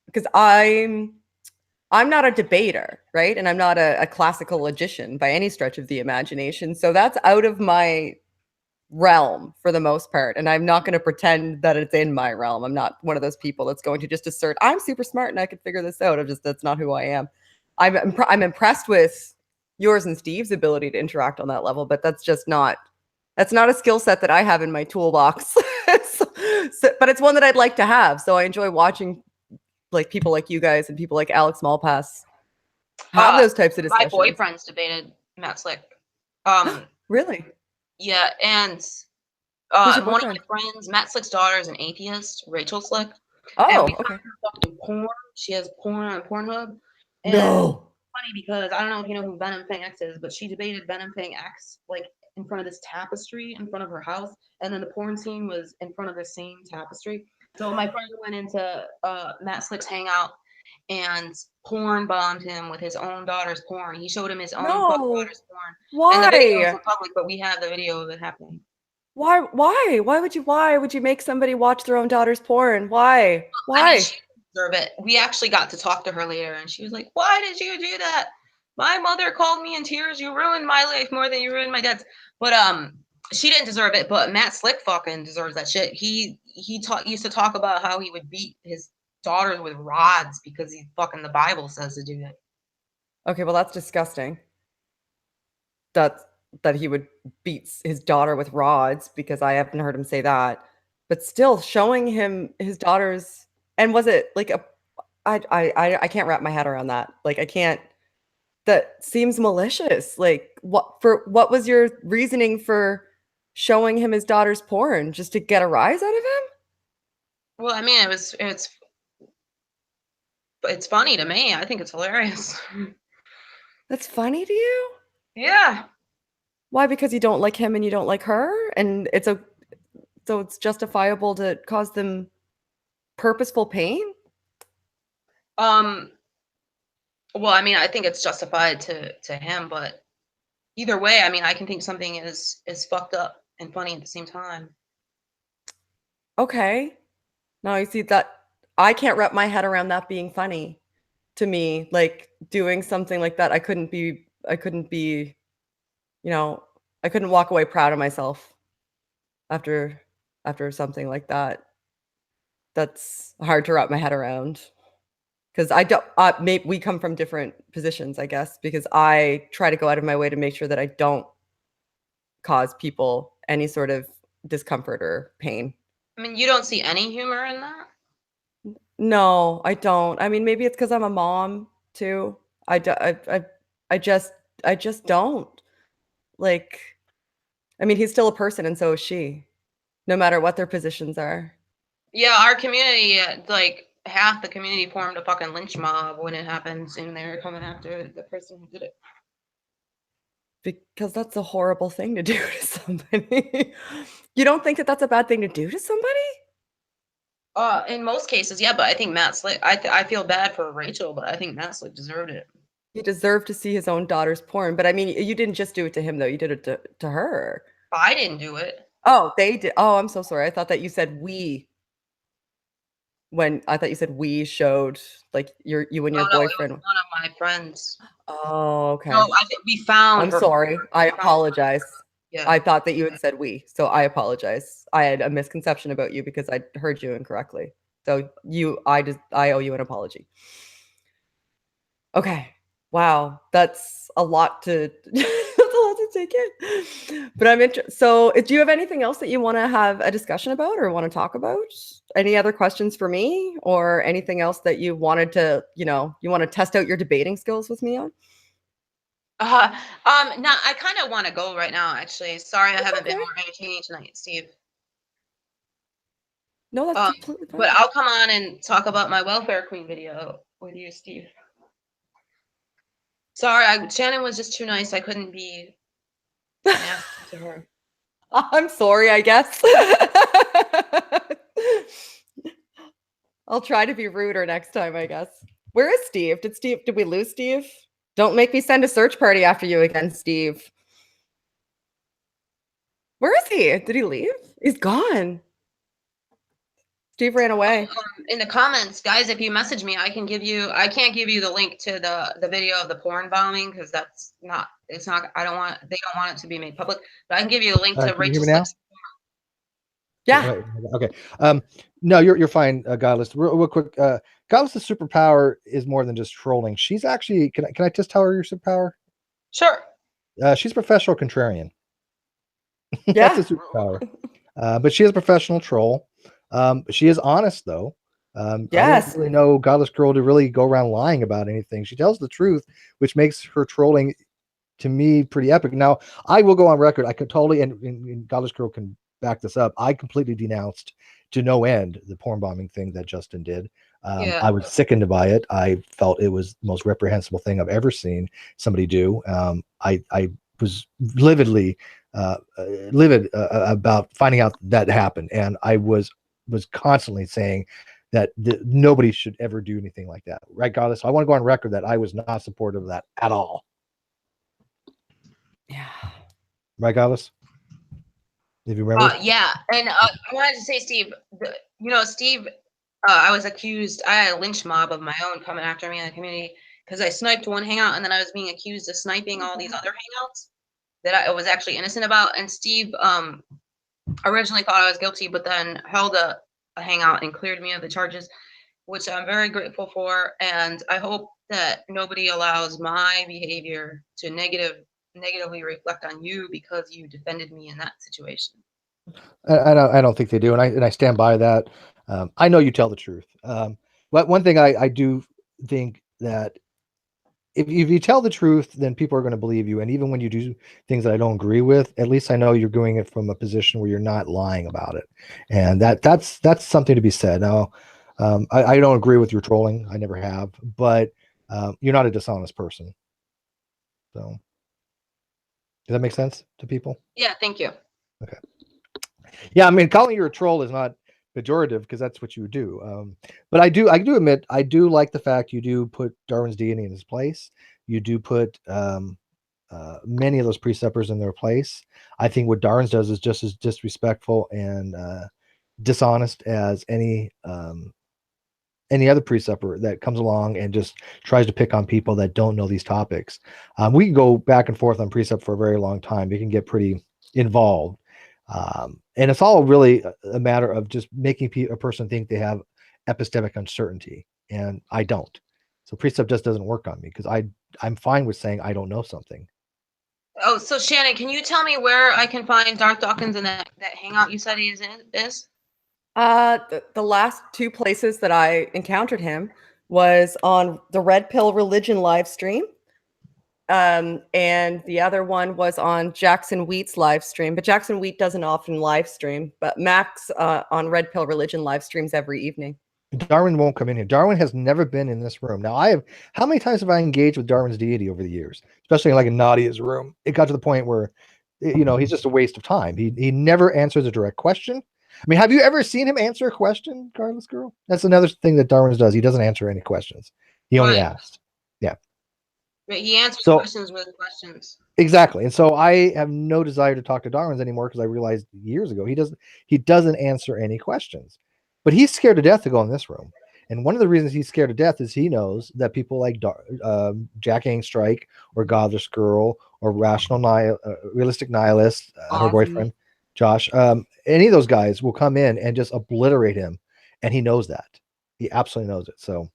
because I'm not a debater, right? And I'm not a classical logician by any stretch of the imagination. So that's out of my realm for the most part. And I'm not going to pretend that it's in my realm. I'm not one of those people that's going to just assert, I'm super smart and I can figure this out. That's not who I am. I'm impressed with yours and Steve's ability to interact on that level, but that's not a skill set that I have in my toolbox. But it's one that I'd like to have. So I enjoy watching like people like you guys and people like Alex Malpass have those types of discussions. My boyfriend's debated Matt Slick. Really? Yeah, and one of my friends, Matt Slick's daughter, is an atheist, Rachel Slick. Oh, and okay. Porn. She has porn on Pornhub. And no. It's funny because I don't know if you know who Venom Fang X is, but she debated Venom Fang X like in front of this tapestry in front of her house, and then the porn scene was in front of the same tapestry. So my friend went into Matt Slick's hangout and porn bombed him with his own daughter's porn. He showed him his own daughter's porn. Why? And the video isn't public, but we have the video of it happening. Why would you make somebody watch their own daughter's porn? Why? I mean, she didn't deserve it. We actually got to talk to her later, and she was like, "Why did you do that? My mother called me in tears. You ruined my life more than you ruined my dad's." But she didn't deserve it. But Matt Slick fucking deserves that shit. He used to talk about how he would beat his daughters with rods because the Bible says to do it. Okay, well that's disgusting. That he would beat his daughter with rods, because I haven't heard him say that. But still, showing him his daughters, and was it like I can't wrap my head around that. Like I can't. that seems malicious. Like, what was your reasoning for showing him his daughter's porn? Just to get a rise out of him? Well, I mean, it's funny to me. I think it's hilarious. That's funny to you? Yeah. Why? Because you don't like him and you don't like her, and so it's justifiable to cause them purposeful pain? Well, I mean, I think it's justified to him, but either way, I mean, I can think something is fucked up and funny at the same time. Okay. No, you see that I can't wrap my head around that being funny to me. Like doing something like that, I couldn't be, you know, I couldn't walk away proud of myself after something like that. That's hard to wrap my head around because I don't. Maybe we come from different positions, I guess, because I try to go out of my way to make sure that I don't cause people any sort of discomfort or pain. I mean, you don't see any humor in that? No, I don't. I mean, maybe it's because I'm a mom too. I, do, I just don't. Like, I mean, he's still a person, and so is she, no matter what their positions are. Yeah, our community, like half the community formed a fucking lynch mob when it happens, and they're coming after the person who did it. Because that's a horrible thing to do to somebody. You don't think that that's a bad thing to do to somebody? In most cases, yeah, but I think Matt Slick. I feel bad for Rachel, but I think Matt Slick deserved it. He deserved to see his own daughter's porn, but I mean, you didn't just do it to him though. You did it to her. I didn't do it. Oh, they did. Oh, I'm so sorry. I thought that you said we. When I thought you said we showed like you and your No, boyfriend. it was one of my friends. Oh, okay. No, I think we found. I'm sorry. I apologize. Yeah. I thought that you had said we, so I apologize. I had a misconception about you because I heard you incorrectly. So I owe you an apology. Okay. Wow, that's a lot to that's a lot to take in. But I'm interested. So, do you have anything else that you want to have a discussion about or want to talk about? Any other questions for me, or anything else that you wanted to, you want to test out your debating skills with me on? No, I kind of want to go right now. Actually, sorry, I haven't been more entertaining tonight, Steve. No, that's completely fine. But I'll come on and talk about my welfare queen video with you, Steve. Sorry, Shannon was just too nice. I couldn't be nasty to her. I'm sorry, I guess. I'll try to be ruder next time, I guess. Where is Steve? Did we lose Steve? Don't make me send a search party after you again, Steve. Where is he? Did he leave? He's gone. Steve ran away. In the comments, guys, if you message me, I can't give you the link to the video of the porn bombing because they don't want it to be made public. But I can give you a link to Rachel Slick's. Yeah. Okay. No, you're fine, Godless. Real quick, Godless's superpower is more than just trolling. She's actually can I just tell her your superpower? Sure. She's a professional contrarian. Yeah. That's a superpower. But she is a professional troll. She is honest though. Yes. I don't really know Godless Girl to really go around lying about anything. She tells the truth, which makes her trolling to me pretty epic. Now, I will go on record. I could totally, and Godless Girl can back this up. I completely denounced to no end the porn bombing thing that Justin did. I was sickened by it. I felt it was the most reprehensible thing I've ever seen somebody do. I was livid about finding out that happened, and I was constantly saying that nobody should ever do anything like that, right, Godless? So I want to go on record that I was not supportive of that at all. Yeah. Right, Godless? If you remember? Yeah, and I wanted to say, Steve, Steve, I was accused. I had a lynch mob of my own coming after me in the community because I sniped one hangout, and then I was being accused of sniping all these other hangouts that I was actually innocent about. And Steve originally thought I was guilty, but then held a hangout and cleared me of the charges, which I'm very grateful for. And I hope that nobody allows my behavior to negatively reflect on you because you defended me in that situation. I don't think they do, and I stand by that. I know you tell the truth. But one thing I do think that if you tell the truth, then people are going to believe you. And even when you do things that I don't agree with, at least I know you're doing it from a position where you're not lying about it. And that's something to be said. Now, I don't agree with your trolling. I never have, but you're not a dishonest person. So does that make sense to people? Yeah, thank you. Okay. Yeah, I mean, calling you a troll is not pejorative because that's what you would do. But I do admit I do like the fact you do put Darwin's deity in his place. You do put many of those preceptors in their place. I think what Darwin's does is just as disrespectful and dishonest as any other preceptor that comes along and just tries to pick on people that don't know these topics. We can go back and forth on precept for a very long time. It can get pretty involved. And it's all really a matter of just making a person think they have epistemic uncertainty, and I don't. So precept just doesn't work on me because I'm fine with saying I don't know something. Oh, so Shannon, can you tell me where I can find Dark Dawkins in that hangout you said he's in? The last two places that I encountered him was on the Red Pill Religion live stream. And the other one was on Jackson Wheat's live stream, but Jackson Wheat doesn't often live stream, but Max on Red Pill Religion live streams every evening. Darwin won't come in here. Darwin has never been in this room. Now how many times have I engaged with Darwin's deity over the years, especially like in Nadia's room? It got to the point where, he's just a waste of time. He never answers a direct question. I mean, have you ever seen him answer a question, Godless Girl? That's another thing that Darwin does. He doesn't answer any questions. He only asks. Yeah. But he answers questions with questions. Exactly. And so I have no desire to talk to Darwin's anymore because I realized years ago he doesn't answer any questions. But he's scared to death to go in this room. And one of the reasons he's scared to death is he knows that people like Jack Angstrike or Godless Girl or Realistic Nihilist, her boyfriend, Josh, any of those guys will come in and just obliterate him. And he knows that. He absolutely knows it. So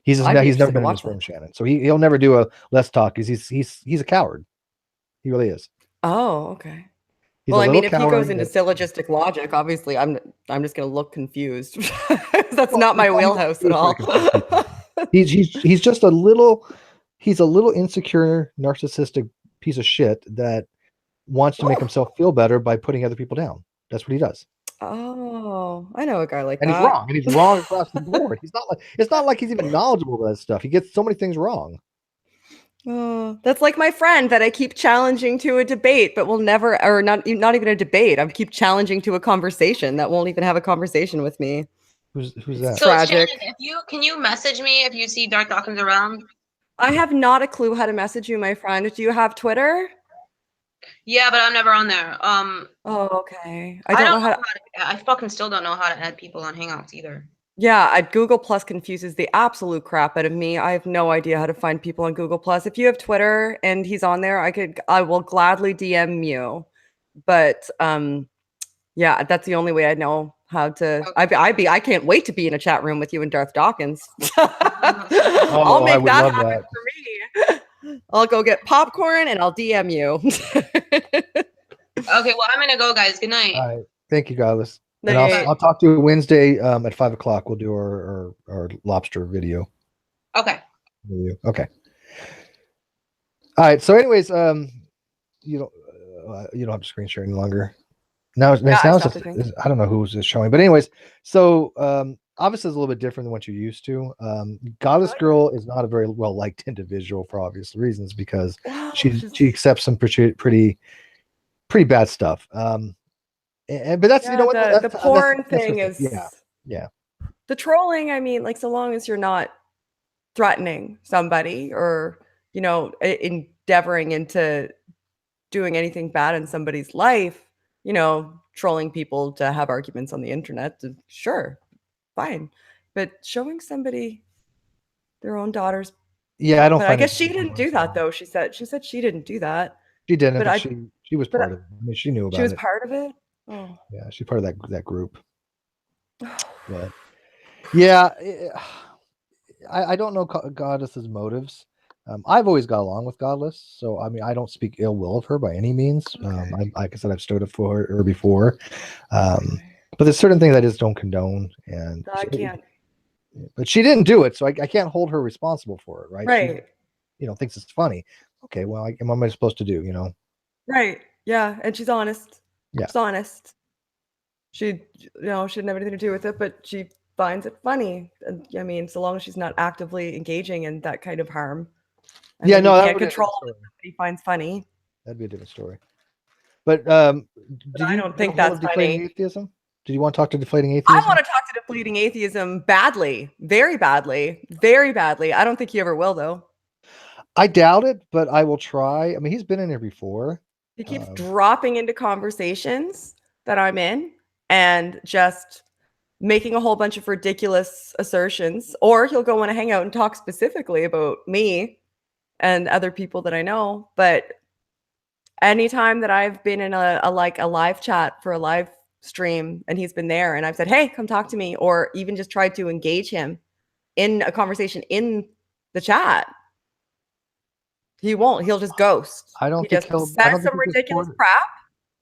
he's never been in this room, Shannon. So he'll never do a Let's Talk because he's a coward. He really is. Oh, okay. He's well, I mean, if he goes into syllogistic logic, obviously I'm just going to look confused. That's not my wheelhouse at all. he's just a little insecure, narcissistic piece of shit that wants to make himself feel better by putting other people down. That's what he does. Oh, I know a guy like that. And he's wrong across the board. It's not like he's even knowledgeable about that stuff. He gets so many things wrong. Oh, that's like my friend that I keep challenging to a debate, but will never, or not even a debate. I keep challenging to a conversation that won't even have a conversation with me. Who's that? So tragic. Shannon, can you message me if you see Dark Dawkins around? I have not a clue how to message you, my friend. Do you have Twitter? Yeah, but I'm never on there. Oh, okay. I don't know how to. I fucking still don't know how to add people on Hangouts either. Yeah, Google Plus confuses the absolute crap out of me. I have no idea how to find people on Google Plus. If you have Twitter and he's on there, I will gladly DM you. But yeah, that's the only way I know how to. Okay. I can't wait to be in a chat room with you and Darth Dawkins. I'll make that happen for me. I'll go get popcorn and I'll DM you. Okay, well, I'm gonna go, guys. Good night. All right, thank you, Godless. And I'll talk to you Wednesday at 5:00. We'll do our lobster video. Okay. Okay. All right. So, anyways, you don't have to screen share any longer. Now it's just, I don't know who's just showing, but anyways, so obviously it's a little bit different than what you're used to. Goddess Girl is not a very well liked individual for obvious reasons because she accepts some pretty bad stuff. But that's the porn thing is yeah. The trolling, I mean, like so long as you're not threatening somebody or endeavoring into doing anything bad in somebody's life, trolling people to have arguments on the internet, sure, fine. But showing somebody their own daughter's I don't. But I guess she didn't do that though. She said she didn't do that. She didn't, but she was part of it. I mean, she knew about it. She was part of it. Oh. Yeah, she's part of that group. But yeah, I don't know Goddess's motives. I've always got along with Godless, so I mean I don't speak ill will of her by any means. Okay. Like I said, I've stood up for her before, but there's certain things I just don't condone, and I can't. But she didn't do it, so I can't hold her responsible for it, right? Right. thinks it's funny. Okay, well, what am I supposed to do? Right. Yeah. And she's honest. Yeah. She's honest. She, she didn't have anything to do with it, but she finds it funny. And I mean, so long as she's not actively engaging in that kind of harm. Yeah, no, you that can't would be a control different what somebody finds funny. That'd be a different story. But did I you don't get think a hold that's of deflating funny. atheism? Did you want to talk to deflating I atheism? want to talk to deflating atheism badly, very badly, very badly. I don't think he ever will, though. I doubt it, but I will try. I mean, he's been in here before. He keeps dropping into conversations that I'm in and just making a whole bunch of ridiculous assertions, or he'll go on a hangout and talk specifically about me and other people that I know. But anytime that I've been in a live chat for a live stream and he's been there and I've said, hey, come talk to me, or even just tried to engage him in a conversation in the chat, he won't. He'll just ghost. I don't He think just he'll. I says don't think some he can ridiculous support it. crap.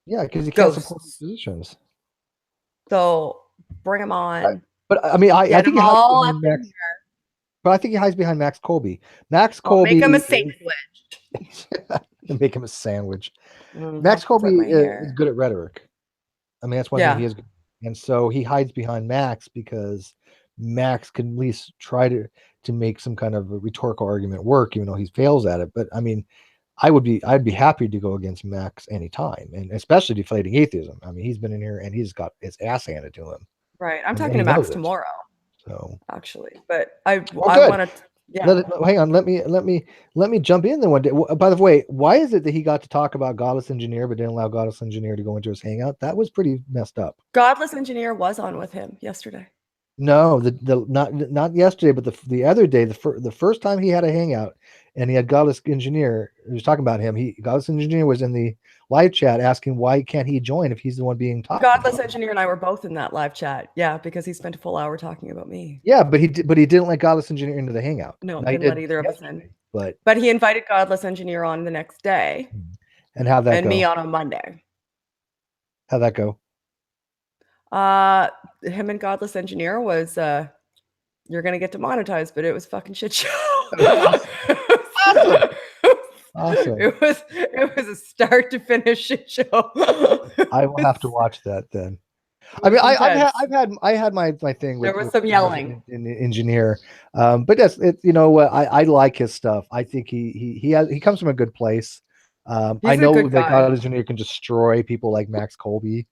Yeah, because he can't support his Ghosts. positions. So bring him on. But I mean, I Get think them he hides all behind up in Max. here. But I think he hides behind Max Colby. Max I'll Colby. make him a sandwich. Make him a sandwich. I'll Max flip Colby my is hair. good at rhetoric. I mean, that's one thing he is good at. And so he hides behind Max because Max can at least try to make some kind of a rhetorical argument work, even though he fails at it. But I mean, I'd be happy to go against Max anytime, and especially deflating atheism. I mean, he's been in here and he's got his ass handed to him. Right. I'm And talking he to Max knows it. tomorrow. So actually, but I good. want to. Yeah. Hang on. Let me jump in there one day. By the way, why is it that he got to talk about Godless Engineer but didn't allow Godless Engineer to go into his hangout? That was pretty messed up. Godless Engineer was on with him yesterday. No, the not yesterday, but the other day, the first time he had a hangout, and he had Godless Engineer. He was talking about him. Godless Engineer was in the live chat asking why can't he join if he's the one being talked Godless about. Engineer and I were both in that live chat. Yeah, because he spent a full hour talking about me. Yeah, but he didn't let Godless Engineer into the hangout. No, Now, didn't let either of us in. But he invited Godless Engineer on the next day. And how'd that go? And me on a Monday. How'd that go? Him and Godless Engineer was you're gonna get demonetized, but it was fucking shit show. Awesome. It was a start to finish shit show. I will have to watch that then. I mean, I had my thing with there was some yelling in the engineer, but that's it. I like his stuff. I think he comes from a good place. I know that Godless Engineer can destroy people like Max Colby.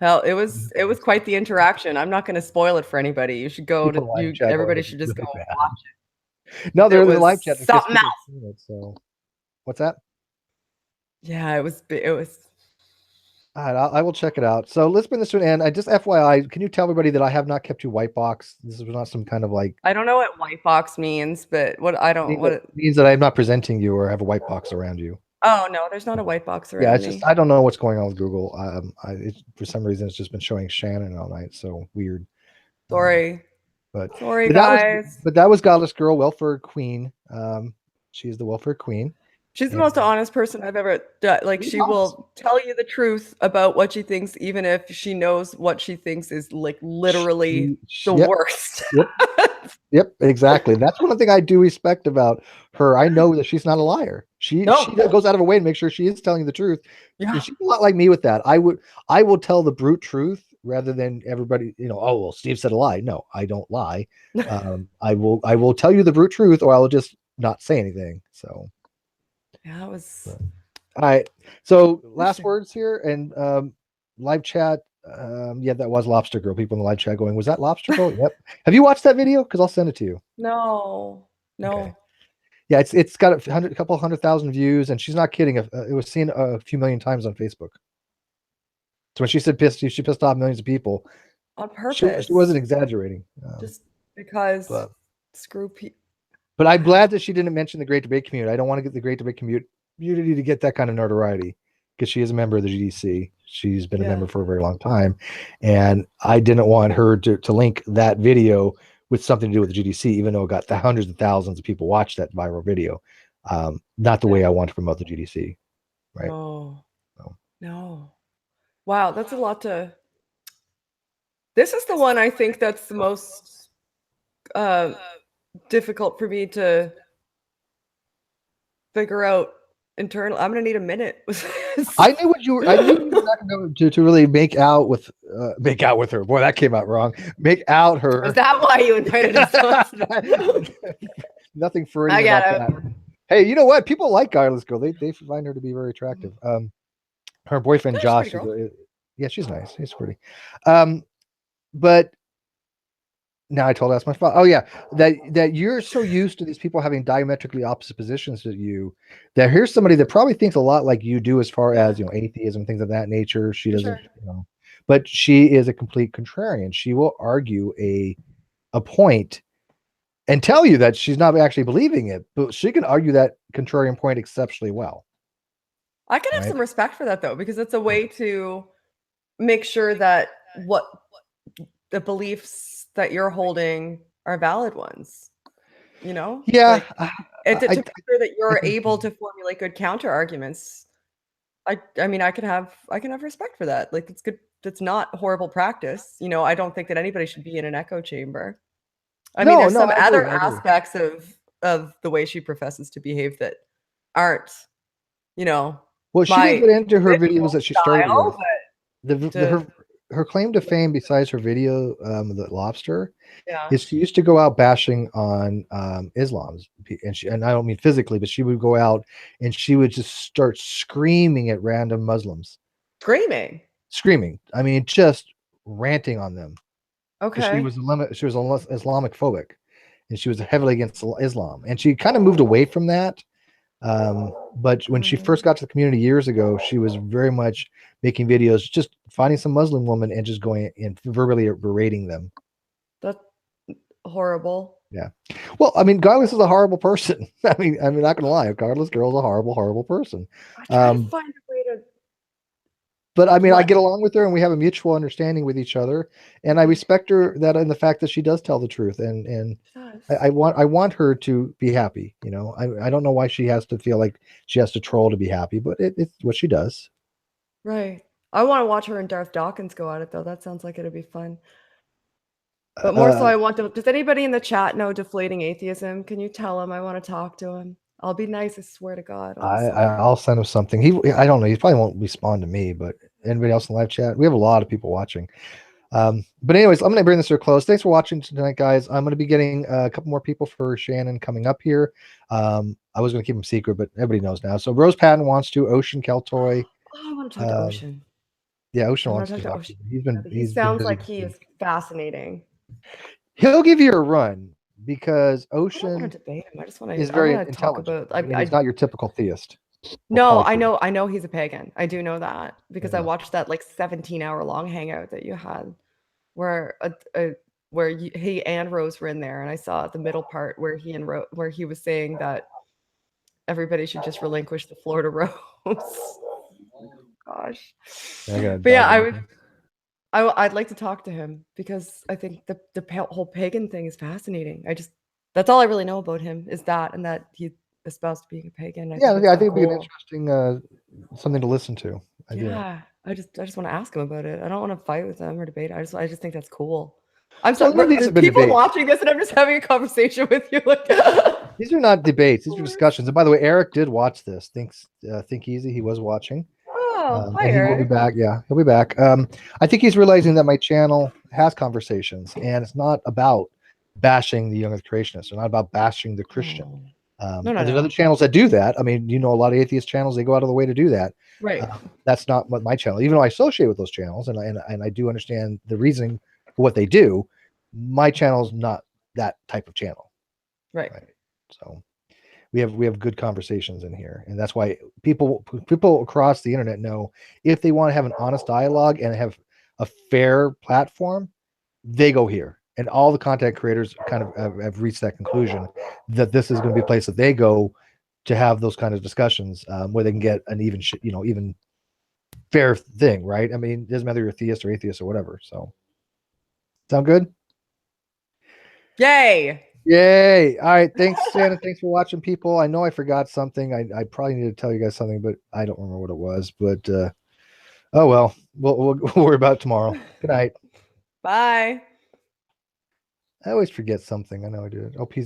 Hell, it was quite the interaction. I'm not going to spoil it for anybody. You should go to everybody should just go and watch it. No, they're in the live chat. Something else. So, what's that? Yeah, it was. All right, I will check it out. So let's bring this to an end. I just FYI, can you tell everybody that I have not kept you white box? This is not some kind of like. I don't know what white box means, but it means that I'm not presenting you or have a white box around you. Oh no, there's not a white box around me. It's just I don't know what's going on with Google. For some reason it's just been showing Shannon all night. So weird. Sorry, sorry guys. That was Godless Girl, Welfare Queen. She's the Welfare Queen. She's the most honest person I've ever done. Like she will tell you the truth about what she thinks, even if she knows what she thinks is like literally the worst. Yep, exactly. That's one thing I do respect about her. I know that she's not a liar. She goes out of her way to make sure she is telling the truth. Yeah. She's a lot like me with that. I will tell the brute truth rather than everybody, oh well, Steve said a lie. No, I don't lie. I will tell you the brute truth, or I will just not say anything. So yeah, it was all right. So last words here and live chat. Yeah, that was Lobster Girl. People in the live chat going, was that Lobster Girl? Yep. Have you watched that video? Because I'll send it to you. No. Okay. Yeah, it's got a couple 100,000 views, and she's not kidding. It was seen a few million times on Facebook. So when she said she pissed off millions of people on purpose. She wasn't exaggerating. Just because screw people. But I'm glad that she didn't mention the Great Debate community. I don't want to get the Great Debate community to get that kind of notoriety because she is a member of the GDC. She's been a member for a very long time. And I didn't want her to link that video with something to do with the GDC, even though it got the hundreds of thousands of people watch that viral video. Not the way I want to promote the GDC. Right. No. Wow. That's a lot this is the one I think that's the most difficult for me to figure out internal. I'm gonna need a minute. I knew what you were. I knew you were not going to really make out with her. Boy, that came out wrong. Make out her. Is that why you invited us on? Nothing Freudian I got about it. that. Hey, you know what? People like Godless Girl. They find her to be very attractive. Her boyfriend Yeah, she's Josh. pretty girl. Yeah, she's nice. She's pretty. But now I told that's my fault. Oh yeah, that you're so used to these people having diametrically opposite positions to you, that here's somebody that probably thinks a lot like you do as far as atheism, things of that nature. She doesn't, but she is a complete contrarian. She will argue a point and tell you that she's not actually believing it, but she can argue that contrarian point exceptionally well. I can have some respect for that though, because it's a way to make sure that what the beliefs that you're holding are valid ones. Yeah. And to make sure that you're able to formulate good counter arguments. I mean, I can have respect for that. Like, it's good. It's not horrible practice. I don't think that anybody should be in an echo chamber. I mean, there's some other aspects of the way she professes to behave that aren't, well, she didn't get into her videos that she started with. Her claim to fame, besides her video, the Lobster, is she used to go out bashing on Islam's, and I don't mean physically, but she would go out and she would just start screaming at random Muslims. Screaming. I mean, just ranting on them. Okay. She was Islamic phobic, and she was heavily against Islam, and she kind of moved away from that. But when she first got to the community years ago, she was very much making videos, just finding some Muslim woman and just going and verbally berating them. That's horrible. Yeah. Well, I mean, Godless is a horrible person. I mean, I'm not gonna lie, Godless Girl's a horrible person. I try to find a way to. But I mean, I get along with her, and we have a mutual understanding with each other, and I respect her that in the fact that she does tell the truth, and I want her to be happy. I don't know why she has to feel like she has to troll to be happy, but it's what she does. Right. I want to watch her and Darth Dawkins go at it, though. That sounds like it'd be fun. But more so, I want to. Does anybody in the chat know Deflating Atheism? Can you tell him I want to talk to him? I'll be nice. I swear to God. I'll send him something. I don't know. He probably won't respond to me, but anybody else in the live chat? We have a lot of people watching. But anyways, I'm going to bring this to a close. Thanks for watching tonight, guys. I'm going to be getting a couple more people for Shannon coming up here. I was going to keep them secret, but everybody knows now. So Rose Patton wants to. Ocean Keltoy. Oh, I want to talk to Ocean. Yeah, Ocean wants to talk to him. He sounds like he is fascinating. He'll give you a run because Ocean. I don't want to debate him. I just want to. Is very intelligent. Talk about. He's not your typical theist. No, I know he's a pagan. I do know that because I watched that 17-hour long hangout that you had, where he and Rose were in there, and I saw the middle part where he was saying that everybody should just relinquish the floor to Rose. Gosh. But yeah, I'd like to talk to him because I think the whole pagan thing is fascinating. That's all I really know about him is that, and that he espoused being a pagan. I think it'd be an interesting something to listen to. I just want to ask him about it. I don't want to fight with him or debate. I just think that's cool. I'm sorry, there's people watching this, and I'm just having a conversation with you. These are not debates; these are discussions. And by the way, Eric did watch this. Think Easy. He was watching. Hi, Eric. He'll be back. Yeah, he'll be back. I think he's realizing that my channel has conversations, and it's not about bashing the young earth creationists. It's not about bashing the Christian. There's other channels that do that. I mean, a lot of atheist channels, they go out of the way to do that. Right. That's not what my channel, even though I associate with those channels and I do understand the reasoning for what they do. My channel is not that type of channel. Right. So we have good conversations in here. And that's why people across the internet know if they want to have an honest dialogue and have a fair platform, they go here. And all the content creators kind of have reached that conclusion that this is going to be a place that they go to have those kind of discussions where they can get an even fair thing, right? I mean, it doesn't matter if you're a theist or atheist or whatever. So, sound good? Yay! All right. Thanks, Shannon. Thanks for watching, people. I know I forgot something. I probably need to tell you guys something, but I don't remember what it was. But oh well, we'll worry about it tomorrow. Good night. Bye. I always forget something. I know I do. Oh, peace.